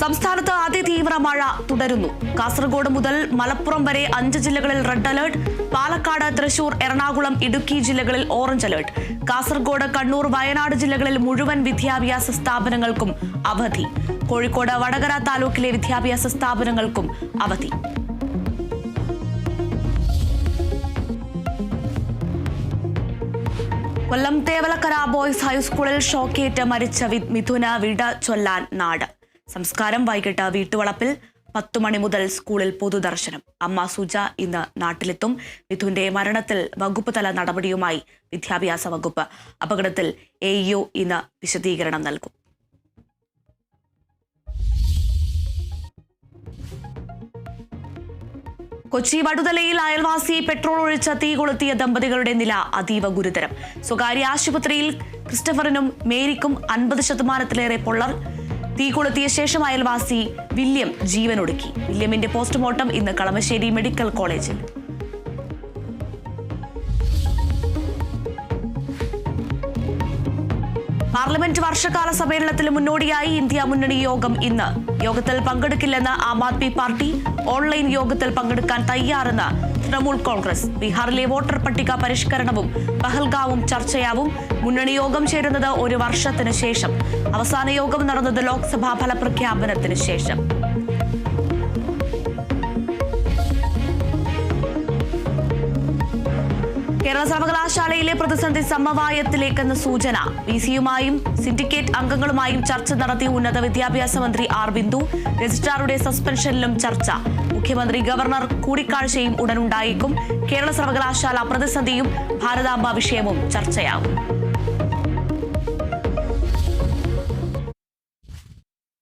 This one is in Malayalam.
സംസ്ഥാനത്ത് അതിതീവ്ര മഴ തുടരുന്നു. കാസർഗോഡ് മുതൽ മലപ്പുറം വരെ 5 ജില്ലകളിൽ റെഡ് അലർട്ട്. പാലക്കാട്, തൃശൂർ, എറണാകുളം, ഇടുക്കി ജില്ലകളിൽ ഓറഞ്ച് അലർട്ട്. കാസർഗോഡ്, കണ്ണൂർ, വയനാട് ജില്ലകളിൽ മുഴുവൻ വിദ്യാഭ്യാസ സ്ഥാപനങ്ങൾക്കും അവധി. കോഴിക്കോട്, വടകര താലൂക്കിലെ വിദ്യാഭ്യാസ സ്ഥാപനങ്ങൾക്കും അവധി. കൊല്ലം തേവലക്കര ബോയ്സ് ഹൈസ്കൂളിൽ ഷോക്കേറ്റ് മരിച്ച മിഥുന വിട ചൊല്ലാൻ നാട്. സംസ്കാരം വൈകിട്ട് വീട്ടുവളപ്പിൽ. 10 മണി മുതൽ സ്കൂളിൽ പൊതുദർശനം. അമ്മ സുജ ഇന്ന് നാട്ടിലെത്തും. മിഥുന്റെ മരണത്തിൽ വകുപ്പ് തല നടപടിയുമായി വിദ്യാഭ്യാസ വകുപ്പ്. അപകടത്തിൽ AEO ഇന്ന് വിശദീകരണം നൽകും. കൊച്ചി വടുതലയിൽ അയൽവാസി പെട്രോൾ ഒഴിച്ച് തീ കൊളുത്തിയ ദമ്പതികളുടെ നില അതീവ ഗുരുതരം. സ്വകാര്യ ആശുപത്രിയിൽ ക്രിസ്റ്റഫറിനും മേരിക്കും 50% പൊള്ളൽ. തീ കൊളുത്തിയ ശേഷം അയൽവാസി വില്യം ജീവനൊടുക്കി. വില്യമിന്റെ പോസ്റ്റ്മോർട്ടം ഇന്ന് കളമശ്ശേരി മെഡിക്കൽ കോളേജിൽ. പാർലമെന്റ് വർഷകാല സമ്മേളനത്തിന് മുന്നോടിയായി ഇന്ത്യ മുന്നണി യോഗം ഇന്ന്. യോഗത്തിൽ പങ്കെടുക്കില്ലെന്ന് ആം ആദ്മി പാർട്ടി. ഓൺലൈൻ യോഗത്തിൽ പങ്കെടുക്കാൻ തയ്യാറെന്ന് തൃണമൂൽ കോൺഗ്രസ്. ബീഹാറിലെ വോട്ടർ പട്ടിക പരിഷ്കരണവും പഹൽഗാവും ചർച്ചയാവും. മുന്നണി യോഗം ചേരുന്നത് 1 വർഷത്തിന് ശേഷം. അവസാന യോഗം നടന്നത് ലോക്സഭാ ഫലപ്രഖ്യാപനത്തിന് ശേഷം. കേരള സർവകലാശാലയിലെ പ്രതിസന്ധി സമവായത്തിലേക്കെന്ന സൂചന. VC-യുമായും സിൻഡിക്കേറ്റ് അംഗങ്ങളുമായും ചർച്ച നടത്തി ഉന്നത വിദ്യാഭ്യാസ മന്ത്രി R. ബിന്ദു. രജിസ്ട്രാറുടെ സസ്പെൻഷനിലും ചർച്ച. മുഖ്യമന്ത്രി ഗവർണർ കൂടിക്കാഴ്ചയും ഉടനുണ്ടായേക്കും. കേരള സർവകലാശാല പ്രതിസന്ധിയും ഭാരതാംബ വിഷയവും ചർച്ചയാവും.